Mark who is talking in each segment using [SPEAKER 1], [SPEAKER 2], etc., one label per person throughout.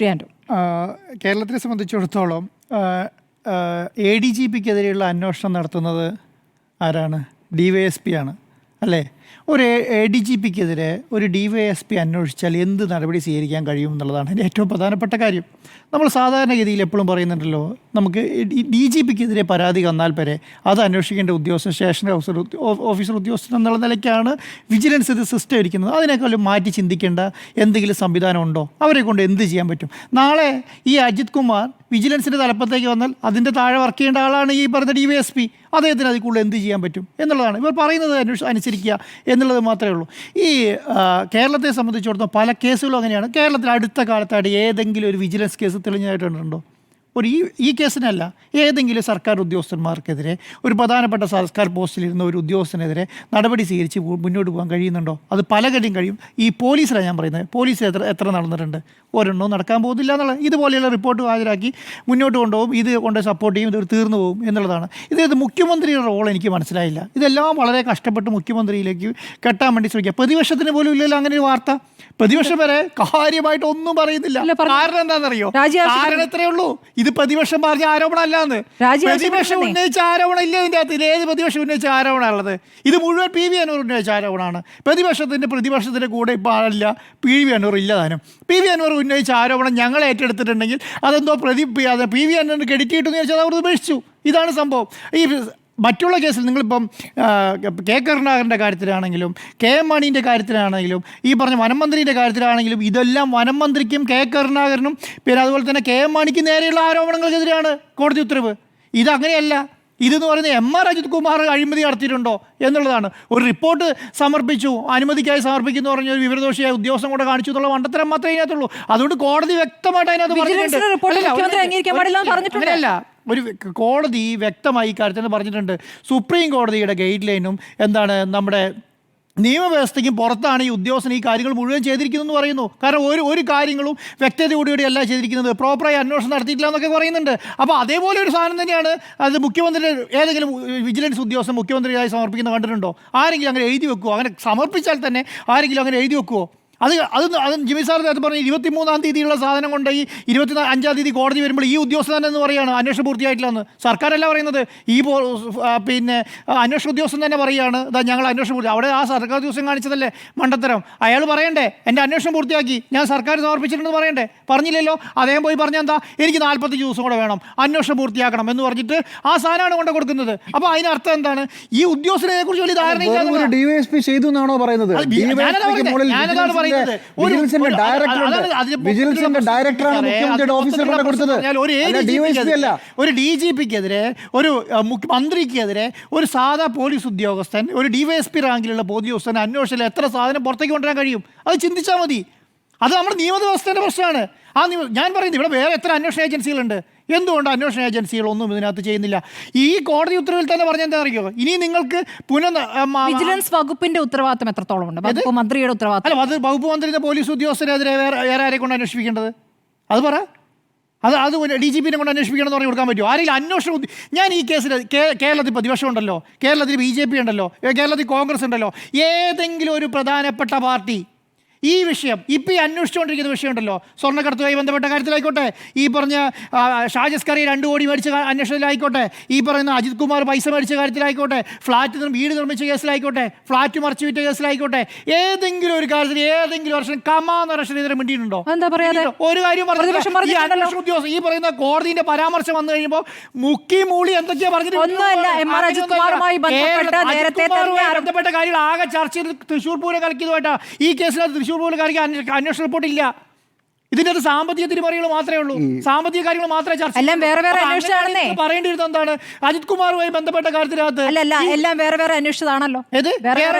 [SPEAKER 1] ശ്രീയാൻഡോ.
[SPEAKER 2] കേരളത്തിനെ സംബന്ധിച്ചിടത്തോളം ADGPക്കെതിരെയുള്ള അന്വേഷണം നടത്തുന്നത് ആരാണ്? DYSP ആണ് അല്ലേ? ഒരു ADGPക്കെതിരെ ഒരു DYSP അന്വേഷിച്ചാൽ എന്ത് നടപടി സ്വീകരിക്കാൻ കഴിയും എന്നുള്ളതാണ് എൻ്റെ ഏറ്റവും പ്രധാനപ്പെട്ട കാര്യം. നമ്മൾ സാധാരണഗതിയിൽ എപ്പോഴും പറയുന്നുണ്ടല്ലോ, നമുക്ക് DGPക്കെതിരെ പരാതി വന്നാൽ വരെ അത് അന്വേഷിക്കേണ്ട ഉദ്യോഗസ്ഥൻ സ്റ്റേഷൻ ഓഫീസർ ഉദ്യോഗസ്ഥൻ എന്നുള്ള നിലയ്ക്കാണ് വിജിലൻസ് ഇത് സിസ്റ്റം ഇരിക്കുന്നത്. അതിനേക്കാളും മാറ്റി ചിന്തിക്കേണ്ട എന്തെങ്കിലും സംവിധാനം ഉണ്ടോ? അവരെ കൊണ്ട് എന്ത് ചെയ്യാൻ പറ്റും? നാളെ ഈ അജിത് കുമാർ വിജിലൻസിൻ്റെ തലപ്പത്തേക്ക് വന്നാൽ അതിൻ്റെ താഴെ വർക്ക് ചെയ്യേണ്ട ആളാണ് ഈ പറഞ്ഞ DYSP. അദ്ദേഹത്തിന് അതിൽ കൂടുതൽ എന്ത് ചെയ്യാൻ പറ്റും എന്നുള്ളതാണ്. ഇവർ പറയുന്നത് അനുസരിക്കുക എന്നുള്ളത് മാത്രമേ ഉള്ളൂ. ഈ കേരളത്തെ സംബന്ധിച്ചിടത്തോളം പല കേസുകളും അങ്ങനെയാണ്. കേരളത്തിൽ അടുത്ത കാലത്തായിട്ട് ഏതെങ്കിലും ഒരു വിജിലൻസ് കേസ് തെളിഞ്ഞായിട്ടുണ്ടോ? ഈ കേസിനല്ല, ഏതെങ്കിലും സർക്കാർ ഉദ്യോഗസ്ഥന്മാർക്കെതിരെ, ഒരു പ്രധാനപ്പെട്ട സർക്കാർ പോസ്റ്റിലിരുന്ന ഒരു ഉദ്യോഗസ്ഥനെതിരെ നടപടി സ്വീകരിച്ച് മുന്നോട്ട് പോകാൻ കഴിയുന്നുണ്ടോ? അത് പലകടിയും കഴിയും. ഈ പോലീസിലാണ് ഞാൻ പറയുന്നത്. പോലീസ് എത്ര നടന്നിട്ടുണ്ട്? ഒരെണ്ണവും നടക്കാൻ പോകുന്നില്ല എന്നുള്ളത്. ഇതുപോലെയുള്ള റിപ്പോർട്ട് ഹാജരാക്കി മുന്നോട്ട് കൊണ്ടുപോകും, ഇത് കൊണ്ട് സപ്പോർട്ട് ചെയ്യും, ഇത് തീർന്നു പോകും എന്നുള്ളതാണ്. ഇത് മുഖ്യമന്ത്രിയുടെ റോൾ എനിക്ക് മനസ്സിലായില്ല. ഇതെല്ലാം വളരെ കഷ്ടപ്പെട്ട് മുഖ്യമന്ത്രിയിലേക്ക് കെട്ടാൻ വേണ്ടി ശ്രമിക്കുക. പ്രതിപക്ഷത്തിന് പോലും ഇല്ലല്ലോ അങ്ങനെ ഒരു വാർത്ത. പ്രതിപക്ഷം വരെ കാര്യമായിട്ട് ഒന്നും പറയുന്നില്ല. കാരണം എന്താണെന്നറിയോ? കാരണം എത്രയേ ഉള്ളൂ, ഇത് പ്രതിപക്ഷം പറഞ്ഞ ആരോപണം അല്ലാന്ന്. പ്രതിപക്ഷം ഉന്നയിച്ച ആരോപണം ഇല്ല ഇതിൻ്റെ അകത്ത്. ഏത് പ്രതിപക്ഷം ഉന്നയിച്ച ആരോപണമുള്ളത്? ഇത് മുഴുവൻ PV അൻവർ ഉന്നയിച്ച ആരോപണമാണ്. പ്രതിപക്ഷത്തിൻ്റെ കൂടെ ഇപ്പോൾ ആളില്ല, PV അൻവർ ഇല്ലതാനും. PV അൻവർ ഉന്നയിച്ച ആരോപണം ഞങ്ങൾ ഏറ്റെടുത്തിട്ടുണ്ടെങ്കിൽ അതെന്തോ PV അൻവറിന് ക്രെഡിറ്റ് കിട്ടുമെന്ന് ചോദിച്ചാൽ അവർ ഉപേക്ഷിച്ചു. ഇതാണ് സംഭവം. ഈ മറ്റുള്ള കേസിൽ നിങ്ങളിപ്പം K കരുണാകരൻ്റെ കാര്യത്തിലാണെങ്കിലും KM മാണീൻ്റെ കാര്യത്തിലാണെങ്കിലും ഈ പറഞ്ഞ വനംമന്ത്രിൻ്റെ കാര്യത്തിലാണെങ്കിലും ഇതെല്ലാം വനംമന്ത്രിക്കും K കരുണാകരനും പിന്നെ അതുപോലെ തന്നെ KM മാണിക്കും നേരെയുള്ള ആരോപണങ്ങൾക്കെതിരെയാണ് കോടതി ഉത്തരവ്. ഇതങ്ങനെയല്ല. ഇതെന്ന് പറയുന്നത് MR അജിത് കുമാർ അഴിമതി നടത്തിയിട്ടുണ്ടോ എന്നുള്ളതാണ്. ഒരു റിപ്പോർട്ട് സമർപ്പിച്ചു, അനുമതിക്കായി സമർപ്പിക്കുന്നു പറഞ്ഞ ഒരു വിവരദോഷിയായ ഉദ്യോഗസ്ഥൻ കൂടെ കാണിച്ചു എന്നുള്ള മണ്ടത്തരം മാത്രമേ അതിനകത്തുള്ളൂ. അതുകൊണ്ട് കോടതി വ്യക്തമായിട്ട് അതിനകത്ത് പറഞ്ഞിട്ടുണ്ട്. ഒരു കോടതി വ്യക്തമായി ഇക്കാര്യത്തിൽ പറഞ്ഞിട്ടുണ്ട്. സുപ്രീം കോടതിയുടെ ഗൈഡ് ലൈനും എന്താണ് നമ്മുടെ നിയമവ്യവസ്ഥയ്ക്കും പുറത്താണ് ഈ ഉദ്യോഗസ്ഥൻ ഈ കാര്യങ്ങൾ മുഴുവൻ ചെയ്തിരിക്കുന്നതെന്ന് പറയുന്നു. കാരണം ഒരു കാര്യങ്ങളും വ്യക്തതയോടുകൂടി അല്ല ചെയ്തിരിക്കുന്നത്, പ്രോപ്പറായി അന്വേഷണം നടത്തിയിട്ടില്ല എന്നൊക്കെ പറയുന്നുണ്ട്. അപ്പോൾ അതേപോലെ ഒരു സാധനം തന്നെയാണ് അത് മുഖ്യമന്ത്രി ഏതെങ്കിലും വിജിലൻസ് ഉദ്യോഗസ്ഥൻ മുഖ്യമന്ത്രിയായി സമർപ്പിക്കുന്നത് കണ്ടിട്ടുണ്ടോ? ആരെങ്കിലും അങ്ങനെ എഴുതി വെക്കുമോ? അങ്ങനെ സമർപ്പിച്ചാൽ തന്നെ ആരെങ്കിലും അങ്ങനെ എഴുതി വെക്കുമോ? അത് ജിമ്മി സാർ നേരത്തെ പറഞ്ഞ 23-ാം തീയതിയുള്ള സാധനം കൊണ്ട് ഈ 25-ാം തീയതി കോടതി വരുമ്പോൾ ഈ ഉദ്യോഗസ്ഥൻ എന്ന് പറയുകയാണ് അന്വേഷണം പൂർത്തിയായിട്ടില്ലെന്ന്. സർക്കാരല്ല പറയുന്നത്, ഈ പിന്നെ അന്വേഷണ ഉദ്യോഗസ്ഥൻ തന്നെ പറയുകയാണ് ഞങ്ങൾ അന്വേഷണം പൂർത്തി. അവിടെ ആ സർക്കാർ ഉദ്യോഗസ്ഥൻ കാണിച്ചതല്ലേ മണ്ടത്തരം. അയാൾ പറയണ്ടേ എൻ്റെ അന്വേഷണം പൂർത്തിയാക്കി, ഞാൻ സർക്കാർ സമർപ്പിച്ചിട്ടുണ്ടെന്ന് പറയണ്ടേ? പറഞ്ഞില്ലല്ലോ. അദ്ദേഹം പോയി പറഞ്ഞാൽ എന്താ, എനിക്ക് 45 ദിവസം കൂടെ വേണം, അന്വേഷണം പൂർത്തിയാക്കണം എന്ന് പറഞ്ഞിട്ട് ആ സാധനമാണ് കൊണ്ട് കൊടുക്കുന്നത്. അപ്പോൾ അതിനർത്ഥം എന്താണ്? ഈ ഉദ്യോഗസ്ഥനെ കുറിച്ച് വലിയ ധാരണയില്ല.
[SPEAKER 3] DYSP ചെയ്തു എന്നാണോ പറയുന്നത്?
[SPEAKER 2] ഞാനതാണ് പറയുന്നത്. ഒരു DGPക്കെതിരെ, ഒരു മന്ത്രിക്കെതിരെ, ഒരു സാധാ പോലീസ് ഉദ്യോഗസ്ഥൻ, ഒരു DYSP റാങ്കിലുള്ള ഉദ്യോഗസ്ഥൻ അന്വേഷണത്തിൽ എത്ര സാധനം പുറത്തേക്ക് കൊണ്ടുവരാൻ കഴിയും? അത് ചിന്തിച്ചാൽ മതി. അത് നമ്മുടെ നിയമവ്യവസ്ഥയുടെ പ്രശ്നമാണ്. ഞാൻ പറയുന്നത് ഇവിടെ വേറെ എത്ര അന്വേഷണ ഏജൻസികളുണ്ട്. എന്തുകൊണ്ട് അന്വേഷണ ഏജൻസികളൊന്നും ഇതിനകത്ത് ചെയ്യുന്നില്ല? ഈ കോടതി ഉത്തരവിൽ തന്നെ പറഞ്ഞ എന്താ അറിയോ, ഇനി നിങ്ങൾക്ക്
[SPEAKER 1] വിജിലൻസ് വകുപ്പിന്റെ ഉത്തരവാദിത്തം എത്രത്തോളം ഉണ്ട്? വകുപ്പ് മന്ത്രിയുടെ ഉത്തരവാദിത്തം
[SPEAKER 2] അല്ല, അത് വകുപ്പ് മന്ത്രിയുടെ പോലീസ് ഉദ്യോഗസ്ഥരെതിരെ വേറെ ആരെ കൊണ്ട് അന്വേഷിപ്പിക്കേണ്ടത്? അത് പറ. അത് DGPനെ കൊണ്ട് അന്വേഷിപ്പിക്കണമെന്ന് പറഞ്ഞു കൊടുക്കാൻ പറ്റുമോ? ആരെങ്കിലും അന്വേഷണം? ഞാൻ ഈ കേസിൽ കേരളത്തിൽ പ്രതിപക്ഷം ഉണ്ടല്ലോ, കേരളത്തിൽ BJP ഉണ്ടല്ലോ, കേരളത്തിൽ കോൺഗ്രസ് ഉണ്ടല്ലോ, ഏതെങ്കിലും ഒരു പ്രധാനപ്പെട്ട പാർട്ടി ഈ വിഷയം ഇപ്പോൾ ഈ അന്വേഷിച്ചുകൊണ്ടിരിക്കുന്ന വിഷയമുണ്ടല്ലോ, സ്വർണ്ണക്കടത്തുമായി ബന്ധപ്പെട്ട കാര്യത്തിലായിക്കോട്ടെ, ഈ പറഞ്ഞ ഷാജസ് കറി 2 കോടി മേടിച്ച അന്വേഷണത്തിലായിക്കോട്ടെ, ഈ പറയുന്ന അജിത് കുമാർ പൈസ മേടിച്ച കാര്യത്തിലായിക്കോട്ടെ, വീട് നിർമ്മിച്ച കേസിലായിക്കോട്ടെ, ഫ്ലാറ്റ് മറിച്ചു വിറ്റ കേസിലായിക്കോട്ടെ, ഏതെങ്കിലും ഒരു കാര്യത്തിൽ ഏതെങ്കിലും വർഷം കമാന്ന് വർഷം ഇതിനെ മിണ്ടിയിട്ടുണ്ടോ?
[SPEAKER 1] എന്താ പറയാ?
[SPEAKER 2] ഒരു കാര്യം പറഞ്ഞു. ഈ അന്വേഷണ ഉദ്യോഗസ്ഥ ഈ പറയുന്ന കോടതിന്റെ പരാമർശം വന്നു കഴിയുമ്പോൾ മുക്കി മൂളി എന്തൊക്കെയാ പറഞ്ഞിട്ട് ബന്ധപ്പെട്ട കാര്യങ്ങൾ ആകെ ചർച്ചയിൽ തൃശ്ശൂർ പൂരം കളിക്കുന്നതുമായിട്ടാ. ഈ കേസിനകത്ത് തൃശ്ശൂർ പൂരക്കാർക്ക് അന്വേഷണ റിപ്പോർട്ടില്ല. ഇതിൻ്റെ അത് സാമ്പത്തിക തിരിമറികൾ മാത്രമേ ഉള്ളൂ, സാമ്പത്തിക കാര്യങ്ങൾ മാത്രമേ ചർച്ച പറയേണ്ടിയിരുന്നത്. എന്താണ് അജിത് കുമാറുമായി ബന്ധപ്പെട്ട കാര്യത്തിനകത്ത്
[SPEAKER 1] എല്ലാം വേറെ വേറെ അന്വേഷിച്ചതാണല്ലോ.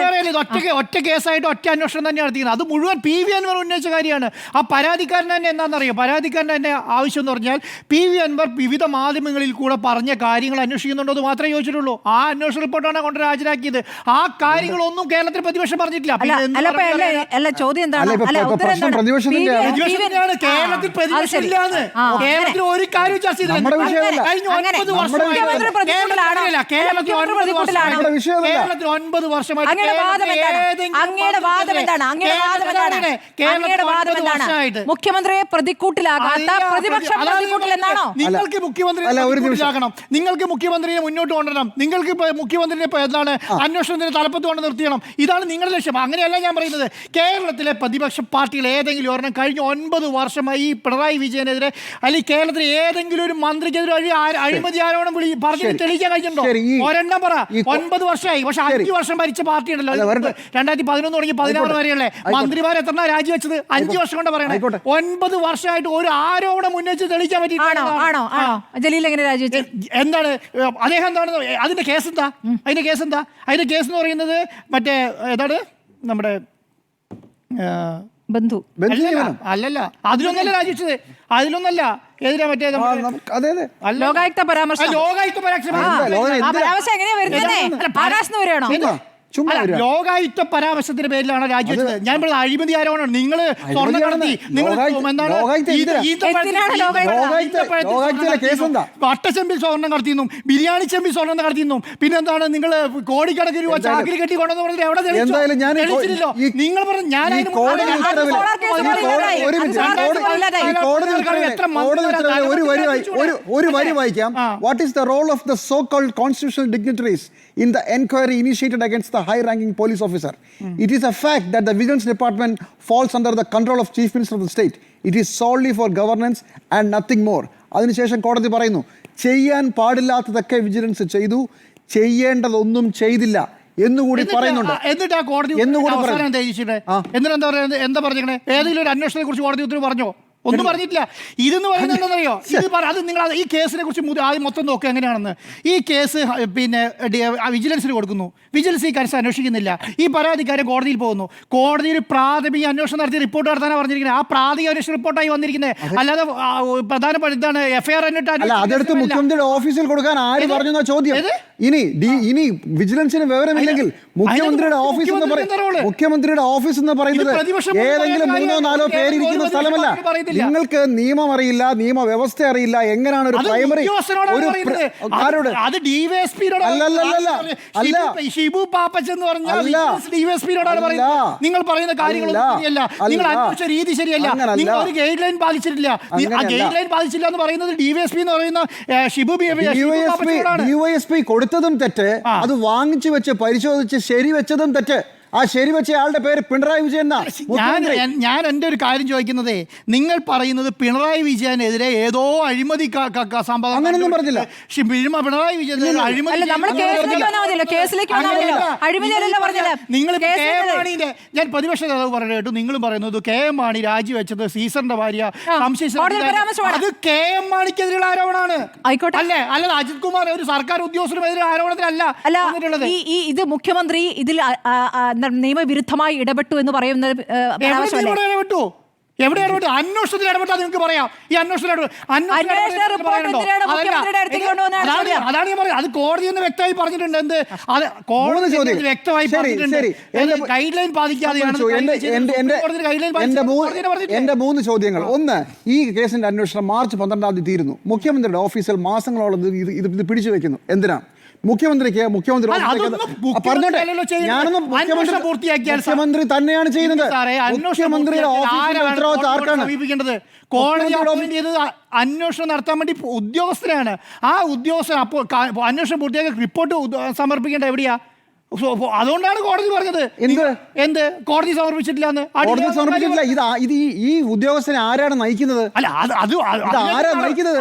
[SPEAKER 2] ഒറ്റ കേസായിട്ട് ഒറ്റ അന്വേഷണം തന്നെ നടത്തിക്കുന്നത്. അത് മുഴുവൻ PV അൻവർ ഉന്നയിച്ച കാര്യമാണ്. ആ പരാതിക്കാരൻ തന്നെ എന്താണെന്നറിയോ? പരാതിക്കാരൻ്റെ തന്നെ ആവശ്യം എന്ന് പറഞ്ഞാൽ PV അൻവർ വിവിധ മാധ്യമങ്ങളിൽ കൂടെ പറഞ്ഞ കാര്യങ്ങൾ അന്വേഷിക്കുന്നുണ്ടോ എന്ന് മാത്രമേ ചോദിച്ചിട്ടുള്ളൂ. ആ അന്വേഷണ റിപ്പോർട്ടാണ് കൊണ്ട് ഹാജരാക്കിയത്. ആ കാര്യങ്ങളൊന്നും കേരളത്തിൽ പ്രതിപക്ഷം പറഞ്ഞിട്ടില്ല.
[SPEAKER 1] ചോദ്യം എന്താണ്?
[SPEAKER 2] പറയാണ് കേരളത്തിൽ പ്രതിപക്ഷം ഇല്ലാന്ന്. കേരളത്തിൽ ഒരു കാര്യം ചർച്ച ചെയ്തില്ല.
[SPEAKER 3] നമ്മുടെ വിഷയമല്ല.
[SPEAKER 2] കഴിഞ്ഞ 9 വർഷമായി കേരളത്തിൽ 9 വർഷമായി
[SPEAKER 1] മുഖ്യമന്ത്രിയെ പ്രതിക്കൂട്ടിലാകാത്ത പ്രതിപക്ഷം പ്രതിക്കൂട്ടിലെന്നാണോ?
[SPEAKER 2] നിങ്ങൾക്ക് മുഖ്യമന്ത്രിയെ മുന്നോട്ട് കൊണ്ടുവരണം. നിങ്ങൾക്ക് മുഖ്യമന്ത്രിയെ എന്താണ് അന്വേഷണത്തിന് തലപ്പത്ത് കൊണ്ട് നിർത്തിയണം. ഇതാണ് നിങ്ങളുടെ ലക്ഷ്യം. അങ്ങനെയല്ല ഞാൻ പറയുന്നത്. കേരളത്തിലെ പ്രതിപക്ഷ പാർട്ടികൾ ഏതെങ്കിലും ഒരെണ്ണം കഴിഞ്ഞ 9 വർഷമായി ഈ പിണറായി വിജയനെതിരെ അല്ലെങ്കിൽ കേരളത്തിലെ ഏതെങ്കിലും ഒരു മന്ത്രിക്കെതിരെ അഴിമതി ആരോപണം പറഞ്ഞ് തെളിയിക്കാൻ കഴിഞ്ഞിട്ടുണ്ടോ? ഒരെണ്ണം പറ. 9 വർഷമായി. പക്ഷെ 5 വർഷം ഭരിച്ച പാർട്ടി ഉണ്ടല്ലോ. 2011 തുടങ്ങി 16 വരെയല്ലേ മന്ത്രിമാർ എത്ര രാജിവെച്ചത്? 5 വർഷം കൊണ്ട് പറയണേ. 9 വർഷമായിട്ട് ഒരു ആരോപണം ഉന്നയിച്ച് തെളിയിക്കാൻ പറ്റിയിട്ടാണോ?
[SPEAKER 1] ജലീൽ എങ്ങനെ രാജിവെച്ചു?
[SPEAKER 2] എന്താണ് അദ്ദേഹം എന്താണ് അതിന്റെ കേസ് എന്താ? അതിന്റെ കേസ് എന്ന് പറയുന്നത് മറ്റേ ഏതാണ് നമ്മുടെ
[SPEAKER 1] ബന്ധു
[SPEAKER 2] അല്ലല്ല, അതിലൊന്നല്ല രാജിവെച്ചത്. അതിലൊന്നല്ല എതിരാ മറ്റേ
[SPEAKER 1] ലോകായുക്ത പരാമർശം. എങ്ങനെയാ വരുന്നത്? ആകാശത്ത് വരെയാണോ?
[SPEAKER 2] ലോകായുക്ത പരാമർശത്തിന്റെ പേരിലാണ് രാജിവെച്ചത്. ഞാൻ പറഞ്ഞത് അഴിമതി ആരോപണം. നിങ്ങൾ സ്വർണ്ണം കടത്തി, വട്ടച്ചെമ്പിൽ സ്വർണ്ണം കടത്തിയെന്നും ബിരിയാണി ചെമ്പിൽ സ്വർണ്ണം കടത്തിയെന്നും പിന്നെന്താണ് നിങ്ങൾ കോടിക്കണക്കിന് രൂപ ചാക്കിൽ കെട്ടി കൊണ്ടുവന്ന് പറഞ്ഞത് എവിടെ തെളിയിച്ചില്ലല്ലോ. നിങ്ങൾ പറഞ്ഞു ഞാൻ
[SPEAKER 3] ഒരു വരി വായിക്കാം. What is the role of the so called constitutional dignitaries in the inquiry initiated against the high-ranking police officer? It is a fact that the Vigilance Department falls under the control of Chief Minister of the state. It is solely for governance and nothing more. അതിനുശേഷം കോടതി പറയുന്നു, ചെയ്യാൻ പാടില്ലാത്തതൊക്കെ vigilance ചെയ്തു, ചെയ്യേണ്ടതൊന്നും ചെയ്തില്ല എന്നുകൂടി പറയുന്നുണ്ട്.
[SPEAKER 2] എന്നിട്ട് ആ കോടതി എന്താ പറഞ്ഞേ? ഏതെങ്കിലും ഒരു അന്വേഷണത്തെ കുറിച്ച് കോടതി ഉത്തരവ് പറഞ്ഞോ? ഒന്നും പറഞ്ഞിട്ടില്ല. ഇതെന്ന് പറയുന്നത് എന്താണെന്നറിയോ? അത് നിങ്ങൾ ഈ കേസിനെ കുറിച്ച് ആദ്യം മൊത്തം നോക്കുക എങ്ങനെയാണെന്ന്. ഈ കേസ് പിന്നെ വിജിലൻസിന് കൊടുക്കുന്നു. വിജിലൻസ് ഈ കേസ് അന്വേഷിക്കുന്നില്ല. ഈ പരാതിക്കാരൻ കോടതിയിൽ പോകുന്നു. കോടതിയിൽ പ്രാഥമിക അന്വേഷണം നടത്തി റിപ്പോർട്ട് നടത്താനാണ് പറഞ്ഞിരിക്കുന്നത്. ആ പ്രാഥമിക അന്വേഷണ റിപ്പോർട്ടായി വന്നിരിക്കുന്നത്. അല്ലാതെ പ്രധാനപ്പെട്ട ഇതാണ് എഫ്ഐആർ
[SPEAKER 3] അതെടുത്ത് മുഖ്യമന്ത്രിയുടെ ഓഫീസിൽ കൊടുക്കാൻ ആര് പറഞ്ഞു ചോദ്യം. ഇനി വിജിലൻസിന് വിവരമില്ലെങ്കിൽ മുഖ്യമന്ത്രിയുടെ ഓഫീസ് എന്ന് പറയുന്നത് ഏതെങ്കിലും 3-4 പേരിരിക്കുന്ന സ്ഥലമല്ല. നിങ്ങൾക്ക് നിയമം അറിയില്ല, നിയമവ്യവസ്ഥ അറിയില്ല. എങ്ങനെയാണ് ഒരു പ്രൈമറി
[SPEAKER 2] നിങ്ങൾ പറയുന്ന കാര്യങ്ങളൊന്നും ശരിയല്ല. നിങ്ങൾ അന്വേഷിച്ച രീതി ശരിയല്ല. നിങ്ങൾ ഒരു ഗൈഡ് ലൈൻ പാലിച്ചിട്ടില്ല. ഗൈഡ് ലൈൻ പാലിച്ചില്ല എന്ന് പറയുന്നത് ഡിവൈഎസ്പി എന്ന് പറയുന്ന
[SPEAKER 3] ഡിവൈഎസ്പി കൊടുത്തതും തെറ്റ്, അത് വാങ്ങിച്ചു വെച്ച് പരിശോധിച്ച് ശരിവെച്ചതും തെറ്റ്. ആ ശരി വെച്ച ആളുടെ പേര് പിണറായി വിജയൻ.
[SPEAKER 2] ഞാൻ എൻ്റെ ഒരു കാര്യം ചോദിക്കുന്നതേ, നിങ്ങൾ പറയുന്നത് പിണറായി വിജയനെതിരെ ഏതോ അഴിമതി സംഭവം
[SPEAKER 3] അങ്ങനെയൊന്നും പറഞ്ഞില്ല.
[SPEAKER 2] പിണറായി വിജയൻ നിങ്ങൾ ഞാൻ പ്രതിപക്ഷ നേതാവ് പറഞ്ഞു കേട്ടു. നിങ്ങളും പറയുന്നത് കെ എം മാണി രാജിവെച്ചത് സീസറിന്റെ ഭാര്യ അത് കെ എം മാണിക്കെതിരെയുള്ള ആരോപണമാണ് അല്ലേ? അല്ലാതെ അജിത് കുമാർ ഒരു സർക്കാർ ഉദ്യോഗസ്ഥരുമെതിരെ ആരോപണത്തിലല്ല.
[SPEAKER 1] ഇത് മുഖ്യമന്ത്രി ഇതിൽ നിയമവിരുദ്ധമായി ഇടപെട്ടു എന്ന് പറയുന്നത്
[SPEAKER 2] എവിടെ ഇടപെട്ടു? അന്വേഷണത്തിൽ ഇടപെട്ടാൽ നിങ്ങൾക്ക് പറയാം. ഈ അന്വേഷണത്തിൽ അതാണ് ഞാൻ പറയുന്നത്. അത് കോടതി എന്ന് വ്യക്തമായി പറഞ്ഞിട്ടുണ്ട്. എന്ത് വ്യക്തമായി ഗൈഡ് ലൈൻ പാലിക്കാതെയാണ്.
[SPEAKER 3] എന്റെ 3 ചോദ്യങ്ങൾ. ഒന്ന്, ഈ കേസിന്റെ അന്വേഷണം മാർച്ച് 12 തീരുന്നു. മുഖ്യമന്ത്രിയുടെ ഓഫീസിൽ മാസങ്ങളോളം ഇത് പിടിച്ചു വെക്കുന്നു. എന്തിനാണ്? മുഖ്യമന്ത്രി മുഖ്യമന്ത്രി തന്നെയാണ് ചെയ്യുന്നത്. മുഖ്യമന്ത്രിയുടെ ഓഫീസിന്റെ ഉത്തരവാദിത്തം ആർക്കാണ്?
[SPEAKER 2] അന്വേഷണം നടത്താൻ വേണ്ടി ഉദ്യോഗസ്ഥരാണ്. ആ ഉദ്യോഗസ്ഥർ അപ്പോൾ അന്വേഷണം പൂർത്തിയാക്കി റിപ്പോർട്ട് സമർപ്പിക്കേണ്ട എവിടെയാ? അതുകൊണ്ടാണ് കോടതി പറഞ്ഞത് എന്ത് കോടതി സമർപ്പിച്ചിട്ടില്ല.
[SPEAKER 3] ഇത് ഈ ഉദ്യോഗസ്ഥനെ ആരാണ് നയിക്കുന്നത്?
[SPEAKER 2] അല്ല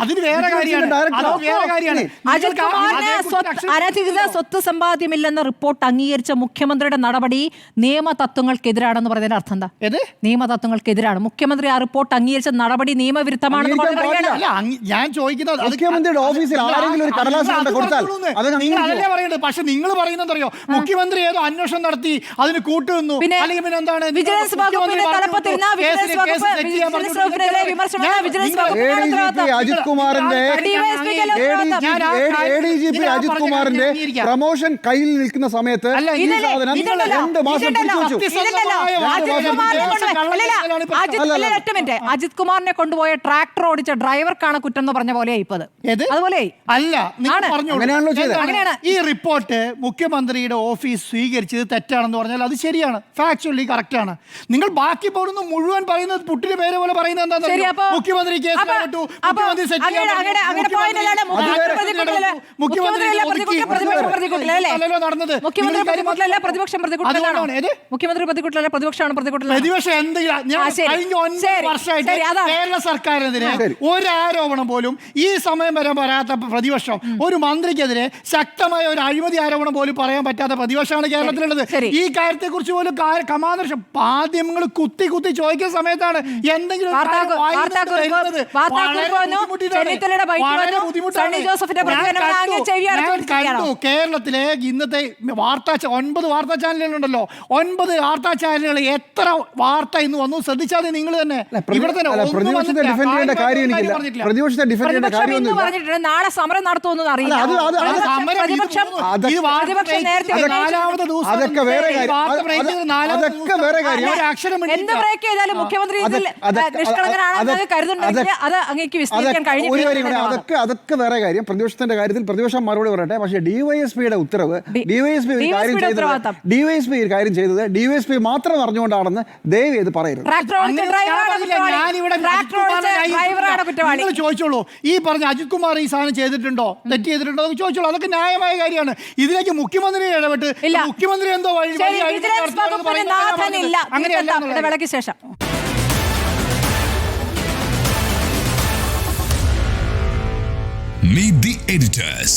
[SPEAKER 2] അതിന് വേറെ കാര്യമാണ്.
[SPEAKER 1] അനധികൃത സ്വത്ത് സമ്പാദ്യമില്ലെന്ന റിപ്പോർട്ട് അംഗീകരിച്ച മുഖ്യമന്ത്രിയുടെ നടപടി നിയമതത്വങ്ങൾക്കെതിരാണെന്ന് പറയുന്നതിന്റെ അർത്ഥം എന്താ? നിയമതത്വങ്ങൾക്കെതിരാണ്. മുഖ്യമന്ത്രി ആ റിപ്പോർട്ട് അംഗീകരിച്ച നടപടി നിയമവിരുദ്ധമാണെന്ന്
[SPEAKER 2] ഞാൻ ചോദിക്കുന്നത്
[SPEAKER 3] മുഖ്യമന്ത്രിയുടെ ഓഫീസിൽ ആരെങ്കിലും ഒരു കടലാസ് കൊടുത്താൽ
[SPEAKER 2] അതല്ലേ പറയുന്നത്. പക്ഷെ നിങ്ങൾ പറയുന്നതറിയോ? മുഖ്യമന്ത്രി ഏതോ അന്വേഷണം നടത്തി അതിന് കൂട്ടുനിന്നു,
[SPEAKER 1] പിന്നെ
[SPEAKER 2] അല്ലെങ്കിൽ പിന്നെ എന്താണ്
[SPEAKER 1] വിജിലൻസ് വകുപ്പിന്റെ തലപ്പത്തിരുന്ന വിജിലൻസ് വകുപ്പിനെതിരെ വിമർശനമാണ് വിജിലൻസ് വകുപ്പിന്റെ
[SPEAKER 3] അജിത് കുമാറിന്റെ ADGP അജിത് കുമാറിന്റെ പ്രൊമോഷൻ കയ്യിൽ നിൽക്കുന്ന സമയത്ത് ഈ സാധനം 2 മാസം
[SPEAKER 1] അജിത് കുമാറിനെ കൊണ്ടുപോയ ട്രാക്ടർ ഓടിച്ച ഡ്രൈവർക്കാണ് കുറ്റം എന്ന് പറഞ്ഞ പോലെ ഇപ്പത് അതുപോലെ
[SPEAKER 2] അല്ല. അങ്ങനെയാണ് ഈ റിപ്പോർട്ട് മുഖ്യമന്ത്രിയുടെ ഓഫീസ് സ്വീകരിച്ചത് തെറ്റാണെന്ന് പറഞ്ഞാൽ അത് ശരിയാണ്, ഫാക്ച്വലി കറക്റ്റ് ആണ്. നിങ്ങൾ ബാക്കി പോകുന്ന മുഴുവൻ പറയുന്നത് പുട്ടിന് പേര് പോലെ പറയുന്നത് എന്താ? മുഖ്യമന്ത്രി കേസ് ഇടപെട്ടു, മുഖ്യമന്ത്രി നടന്നത്.
[SPEAKER 1] പ്രതിപക്ഷം
[SPEAKER 2] കേരള സർക്കാരിനെതിരെ ഒരു ആരോപണം പോലും ഈ സമയം വരെ വരാത്ത പ്രതിപക്ഷം, ഒരു മന്ത്രിക്കെതിരെ ശക്തമായ ഒരു അഴിമതി ആരോപണം പോലും പറയാൻ പറ്റാത്ത പ്രതിപക്ഷമാണ് കേരളത്തിലുള്ളത്. ഈ കാര്യത്തെ കുറിച്ച് പോലും കമാന്തരം മാധ്യമങ്ങൾ കുത്തി ചോദിക്കുന്ന സമയത്താണ് എന്തെങ്കിലും കേരളത്തിലെ ഇന്നത്തെ 9 വാർത്താ ചാനലുകളുണ്ടല്ലോ, 9 വാർത്താ ചാനലുകൾ എത്ര വാർത്ത ഇന്ന് വന്നു ശ്രദ്ധിച്ചാൽ നിങ്ങൾ തന്നെ. ഇവിടെ തന്നെ
[SPEAKER 1] നാളെ സമരം നടത്തുമെന്ന് അറിയില്ല. എന്ത് ബ്രേക്ക് ചെയ്താലും മുഖ്യമന്ത്രി നിഷ്കളങ്കനാണെന്ന് കരുതുന്നുണ്ടെങ്കിൽ അത് അങ്ങേക്ക് വിസ്തരിക്കാൻ കഴിഞ്ഞിട്ടില്ല.
[SPEAKER 3] അതൊക്കെ വേറെ കാര്യം. പ്രതിപക്ഷത്തിന്റെ കാര്യത്തിൽ പ്രതിപക്ഷം മറുപടി പറയട്ടെ. പക്ഷേ ഡിവൈഎസ്പിയുടെ ഉത്തരവ്, ഡിവൈഎസ്പി ഒരു കാര്യം ചെയ്തത് ഡിവൈഎസ്പി മാത്രം അറിഞ്ഞുകൊണ്ടാണെന്ന് ദയവ് ചെയ്ത് പറയരുത്.
[SPEAKER 2] ചോദിച്ചോളൂ, ഈ പറഞ്ഞ അജിത് കുമാർ ഈ സാധനം ചെയ്തിട്ടുണ്ടോ, തെറ്റ് ചെയ്തിട്ടുണ്ടോ എന്ന് ചോദിച്ചോളൂ. അതൊക്കെ ന്യായമായ കാര്യമാണ്. ഇതിലേക്ക് മുഖ്യമന്ത്രി ഇടപെട്ട് മുഖ്യമന്ത്രി എന്തോ
[SPEAKER 1] അങ്ങനെയല്ല. ശേഷം
[SPEAKER 4] Meet the editors.